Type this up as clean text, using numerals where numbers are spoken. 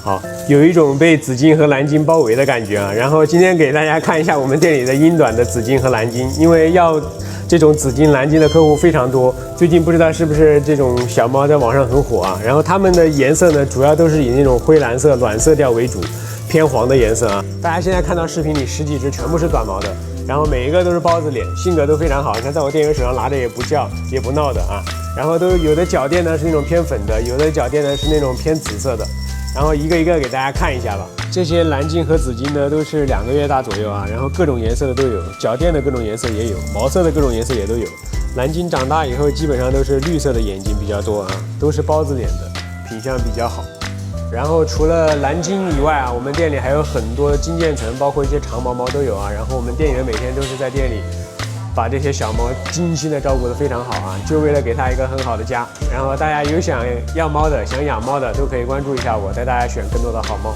好，有一种被紫金和蓝金包围的感觉啊。然后今天给大家看一下我们店里的英短的紫金和蓝金，因为要这种紫金、蓝金的客户非常多。最近不知道是不是这种小猫在网上很火啊。然后它们的颜色呢，主要都是以那种灰蓝色、暖色调为主，偏黄的颜色啊。大家现在看到视频里十几只全部是短毛的，然后每一个都是包子脸，性格都非常好。你看，在我店员手上拿着也不叫也不闹的啊。然后都有的脚垫呢是那种偏粉的，有的脚垫呢是那种偏紫色的。然后一个一个给大家看一下吧。这些蓝金和紫金呢都是2个月大左右啊，然后各种颜色的都有，脚垫的各种颜色也有，毛色的各种颜色也都有。蓝金长大以后基本上都是绿色的眼睛比较多啊，都是包子脸的，品相比较好。然后除了蓝金以外啊，我们店里还有很多金渐层，包括一些长毛猫都有啊。然后我们店员每天都是在店里把这些小猫精心的照顾得非常好啊，就为了给它一个很好的家。然后大家有想要猫的、想养猫的，都可以关注一下我，带大家选更多的好猫。